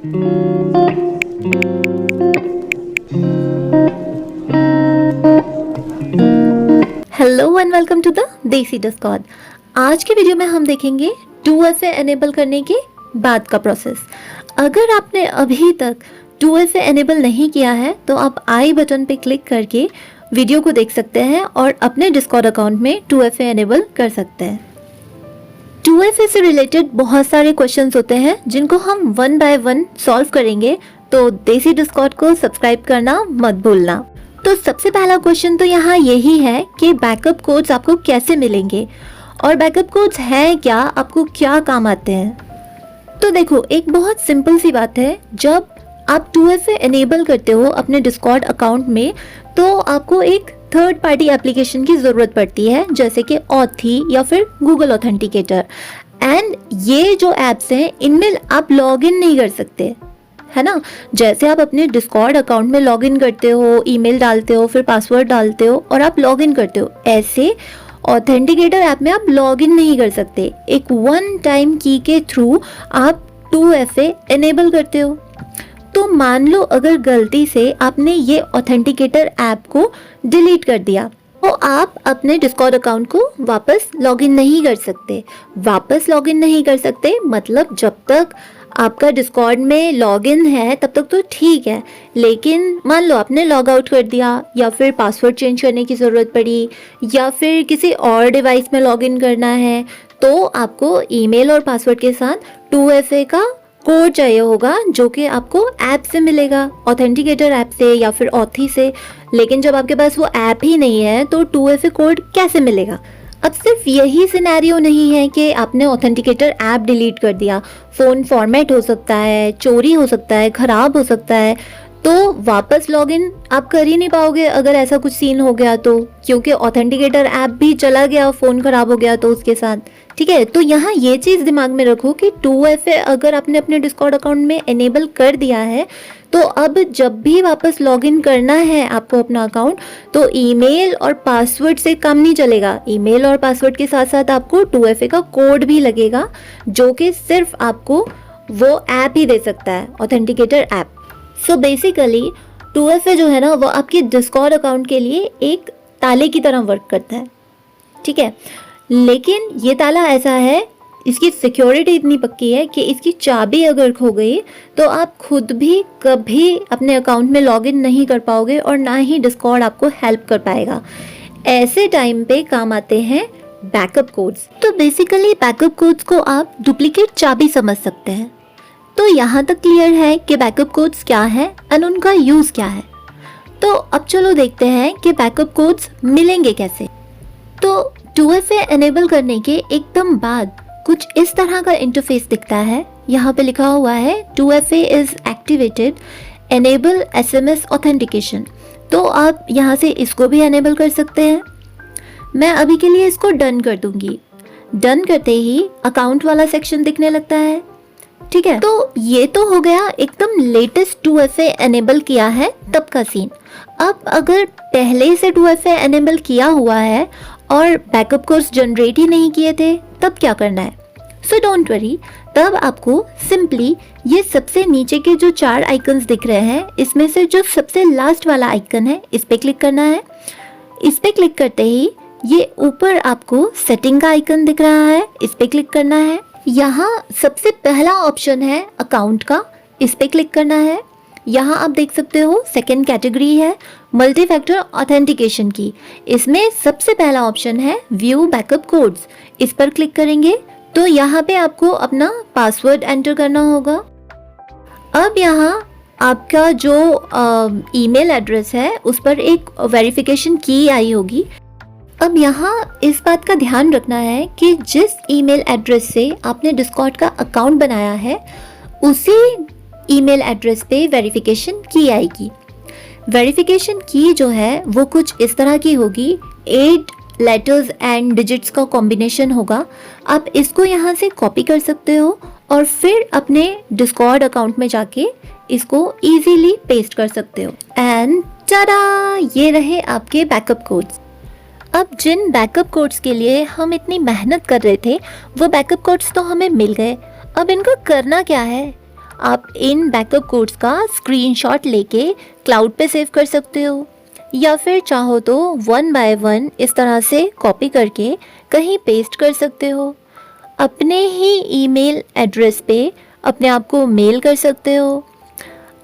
Hello and welcome to the desi Discord. आज के video में हम देखेंगे 2FA एनेबल करने के बाद का प्रोसेस। अगर आपने अभी तक 2FA एनेबल नहीं किया है तो आप आई बटन पे क्लिक करके वीडियो को देख सकते हैं और अपने डिस्कॉर्ड अकाउंट में 2FA एनेबल कर सकते हैं। 2FA से रिलेटेड बहुत सारे क्वेश्चंस होते हैं जिनको हम वन बाय वन सॉल्व करेंगे, तो देसी डिस्कॉर्ड को सब्सक्राइब करना मत भूलना। तो सबसे पहला क्वेश्चन तो यहाँ यही है कि बैकअप कोड्स आपको कैसे मिलेंगे और बैकअप कोड्स हैं क्या, आपको क्या काम आते हैं। तो देखो, एक बहुत सिंपल सी बात है, जब आप 2FA एनेबल करते हो अपने डिस्कॉर्ड अकाउंट में तो आपको एक थर्ड पार्टी एप्लीकेशन की ज़रूरत पड़ती है, जैसे कि ऑथी या फिर गूगल ऑथेंटिकेटर। एंड ये जो ऐप्स हैं इनमें आप लॉग इन नहीं कर सकते, है ना। जैसे आप अपने डिस्कॉर्ड अकाउंट में लॉगिन करते हो, ईमेल डालते हो, फिर पासवर्ड डालते हो और आप लॉगिन करते हो, ऐसे ऑथेंटिकेटर ऐप में आप लॉगिन नहीं कर सकते। एक वन टाइम की के थ्रू आप 2FA एनेबल करते हो। तो मान लो अगर गलती से आपने ये ऑथेंटिकेटर ऐप को डिलीट कर दिया तो आप अपने डिस्कॉर्ड अकाउंट को वापस लॉगिन नहीं कर सकते। वापस लॉगिन नहीं कर सकते मतलब जब तक आपका डिस्कॉर्ड में लॉगिन है तब तक तो ठीक है, लेकिन मान लो आपने लॉग आउट कर दिया या फिर पासवर्ड चेंज करने की ज़रूरत पड़ी या फिर किसी और डिवाइस में लॉगिन करना है तो आपको ईमेल और पासवर्ड के साथ 2FA का कोड चाहिए होगा, जो कि आपको ऐप से मिलेगा, ऑथेंटिकेटर ऐप से या फिर ऑथी से। लेकिन जब आपके पास वो ऐप ही नहीं है तो 2FA कोड कैसे मिलेगा। अब सिर्फ यही सिनेरियो नहीं है कि आपने ऑथेंटिकेटर ऐप डिलीट कर दिया, फ़ोन फॉर्मेट हो सकता है, चोरी हो सकता है, ख़राब हो सकता है, तो वापस लॉगिन आप कर ही नहीं पाओगे अगर ऐसा कुछ सीन हो गया तो, क्योंकि ऑथेंटिकेटर ऐप भी चला गया, फ़ोन ख़राब हो गया तो उसके साथ। ठीक है, तो यहाँ ये चीज़ दिमाग में रखो कि 2FA अगर आपने अपने डिस्कॉर्ड अकाउंट में एनेबल कर दिया है तो अब जब भी वापस लॉगिन करना है आपको अपना अकाउंट तो ईमेल और पासवर्ड से काम नहीं चलेगा। ईमेल और पासवर्ड के साथ साथ आपको 2FA का कोड भी लगेगा, जो कि सिर्फ आपको वो ऐप ही दे सकता है, authenticator app. So basically 2FA जो है ना वो आपके डिस्कॉर्ड अकाउंट के लिए एक ताले की तरह वर्क करता है। ठीक है, लेकिन ये ताला ऐसा है, इसकी सिक्योरिटी इतनी पक्की है कि इसकी चाबी अगर खो गई तो आप खुद भी कभी अपने अकाउंट में लॉगिन नहीं कर पाओगे और ना ही डिस्कॉर्ड आपको हेल्प कर पाएगा। ऐसे टाइम पे काम आते हैं बैकअप कोड्स। तो बेसिकली बैकअप कोड्स को आप डुप्लीकेट चाबी समझ सकते हैं। तो यहाँ तक क्लियर है कि बैकअप कोड्स क्या है और उनका यूज़ क्या है। तो अब चलो देखते हैं कि बैकअप कोड्स मिलेंगे कैसे। तो 2FA एनेबल करने के एकदम बाद कुछ इस तरह का इंटरफेस दिखता है। यहाँ पे लिखा हुआ है 2FA is activated, enable SMS authentication. तो आप यहाँ से इसको भी एनेबल कर सकते हैं। मैं अभी के लिए इसको डन कर दूंगी। डन करते ही अकाउंट वाला सेक्शन दिखने लगता है। ठीक है, तो ये तो हो गया एकदम लेटेस्ट 2FA एनेबल किया है तब का सीन। अब अगर पहले से 2FA एनेबल किया हुआ है और बैकअप कोड्स जनरेट ही नहीं किए थे तब क्या करना है। सो डोंट वरी, तब आपको सिंपली ये सबसे नीचे के जो 4 आइकन्स दिख रहे हैं इसमें से जो सबसे लास्ट वाला आइकन है इस पे क्लिक करना है। इस पे क्लिक करते ही ये ऊपर आपको सेटिंग का आइकन दिख रहा है, इस पे क्लिक करना है। यहाँ सबसे पहला ऑप्शन है अकाउंट का, इस पे क्लिक करना है। यहाँ आप देख सकते हो सेकेंड कैटेगरी है मल्टी फैक्टर ऑथेंटिकेशन की, इसमें सबसे पहला ऑप्शन है व्यू बैकअप कोड्स, इस पर क्लिक करेंगे तो यहाँ पे आपको अपना पासवर्ड एंटर करना होगा। अब यहाँ आपका जो ईमेल एड्रेस है उस पर एक वेरिफिकेशन की आई होगी। अब यहाँ इस बात का ध्यान रखना है कि जिस ईमेल एड्रेस से आपने डिस्कॉर्ड का अकाउंट बनाया है उसी ईमेल एड्रेस पे वेरिफिकेशन की आएगी। वेरिफिकेशन की जो है वो कुछ इस तरह की होगी, 8 लेटर्स एंड डिजिट्स का कॉम्बिनेशन होगा। आप इसको यहाँ से कॉपी कर सकते हो और फिर अपने डिस्कॉर्ड अकाउंट में जाके इसको इजीली पेस्ट कर सकते हो। एंड टाडा, ये रहे आपके बैकअप कोड्स। अब जिन बैकअप कोड्स के लिए हम इतनी मेहनत कर रहे थे वो बैकअप कोड्स तो हमें मिल गए। अब इनको करना क्या है? आप इन बैकअप कोड्स का स्क्रीनशॉट लेके क्लाउड पे सेव कर सकते हो, या फिर चाहो तो 1 बाय 1 इस तरह से कॉपी करके कहीं पेस्ट कर सकते हो। अपने ही ईमेल एड्रेस पे अपने आप को मेल कर सकते हो।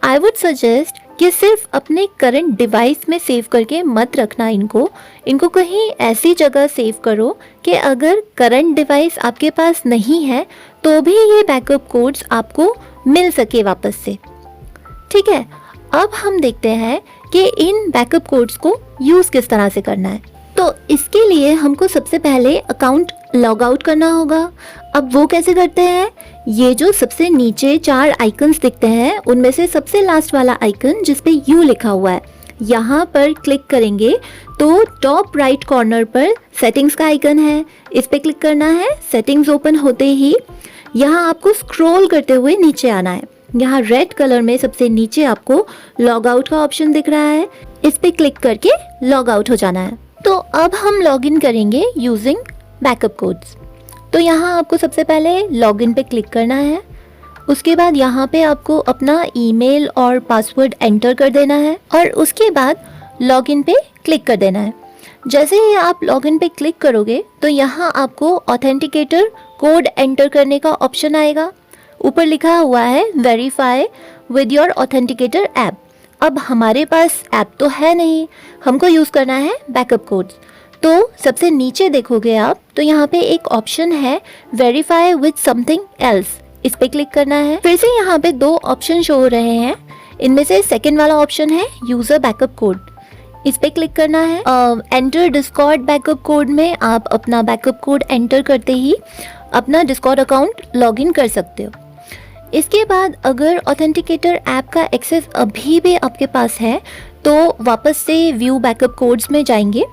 आई वुड सजेस्ट कि सिर्फ अपने करंट डिवाइस में सेव करके मत रखना इनको कहीं ऐसी जगह सेव करो कि अगर करंट डिवाइस आपके पास नहीं है तो भी ये बैकअप कोड्स आपको मिल सके वापस से। ठीक है, अब हम देखते हैं कि इन बैकअप कोड्स को यूज़ किस तरह से करना है। तो इसके लिए हमको सबसे पहले अकाउंट लॉग आउट करना होगा। अब वो कैसे करते हैं? ये जो सबसे नीचे 4 आइकन्स दिखते हैं उनमें से सबसे लास्ट वाला आइकन जिस पे यू लिखा हुआ है, यहाँ पर क्लिक करेंगे तो टॉप राइट कॉर्नर पर सेटिंग्स का आइकन है, इस पे क्लिक करना है। सेटिंग्स ओपन होते ही यहाँ आपको स्क्रॉल करते हुए नीचे आना है। यहाँ रेड कलर में सबसे नीचे आपको लॉग आउट का ऑप्शन दिख रहा है, इस पे क्लिक करके लॉग आउट हो जाना है। तो अब हम लॉग इन करेंगे यूजिंग बैकअप कोड्स। तो यहाँ आपको सबसे पहले लॉगिन पे क्लिक करना है। उसके बाद यहाँ पे आपको अपना ईमेल और पासवर्ड एंटर कर देना है और उसके बाद लॉगिन पे क्लिक कर देना है। जैसे ही आप लॉगिन पे क्लिक करोगे तो यहाँ आपको ऑथेंटिकेटर कोड एंटर करने का ऑप्शन आएगा। ऊपर लिखा हुआ है verify with your authenticator app. अब हमारे पास ऐप तो है नहीं, हमको यूज़ करना है बैकअप कोड्स। तो सबसे नीचे देखोगे आप तो यहाँ पे एक ऑप्शन है वेरीफाई विद समथिंग एल्स, इस पे क्लिक करना है। फिर से यहाँ पे 2 ऑप्शन शो हो रहे हैं, इनमें से सेकंड वाला ऑप्शन है यूजर बैकअप कोड, इस पे क्लिक करना है। एंटर डिस्कॉर्ड बैकअप कोड में आप अपना बैकअप कोड एंटर करते ही अपना डिस्कॉर्ड अकाउंट लॉगिन कर सकते हो। इसके बाद अगर ऑथेंटिकेटर ऐप का एक्सेस अभी भी आपके पास है तो वापस से व्यू बैकअप कोड्स में जाएंगे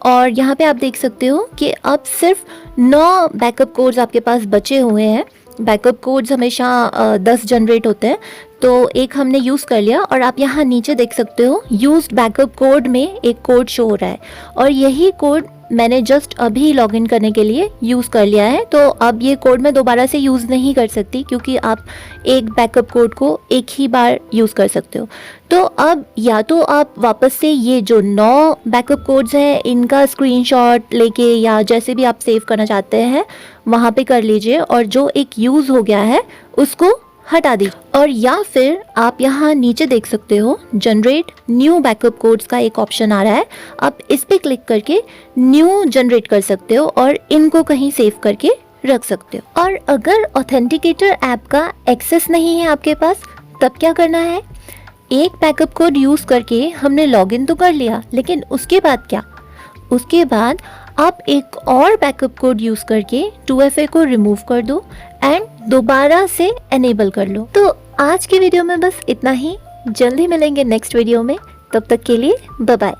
और यहाँ पे आप देख सकते हो कि अब सिर्फ 9 बैकअप कोड्स आपके पास बचे हुए हैं। बैकअप कोड्स हमेशा 10 जनरेट होते हैं, तो एक हमने यूज़ कर लिया और आप यहाँ नीचे देख सकते हो यूज्ड बैकअप कोड में एक कोड शो हो रहा है और यही कोड मैंने जस्ट अभी लॉगिन करने के लिए यूज़ कर लिया है। तो अब ये कोड मैं दोबारा से यूज़ नहीं कर सकती क्योंकि आप एक बैकअप कोड को एक ही बार यूज़ कर सकते हो। तो अब या तो आप वापस से ये जो 9 बैकअप कोड्स हैं इनका स्क्रीनशॉट लेके या जैसे भी आप सेव करना चाहते हैं वहाँ पे कर लीजिए और जो एक यूज़ हो गया है उसको हटा दी। और या फिर आप यहाँ नीचे देख सकते हो जनरेट न्यू बैकअप कोड्स का एक ऑप्शन आ रहा है, आप इस पे क्लिक करके न्यू जनरेट कर सकते हो और इनको कहीं सेव करके रख सकते हो। और अगर ऑथेंटिकेटर ऐप का एक्सेस नहीं है आपके पास तब क्या करना है? एक बैकअप कोड यूज़ करके हमने लॉगिन तो कर लिया, लेकिन उसके बाद क्या? उसके बाद आप एक और बैकअप कोड यूज़ करके 2FA को रिमूव कर दो एंड दोबारा से एनेबल कर लो। तो आज की वीडियो में बस इतना ही, जल्दी मिलेंगे नेक्स्ट वीडियो में, तब तक के लिए बाय बाय।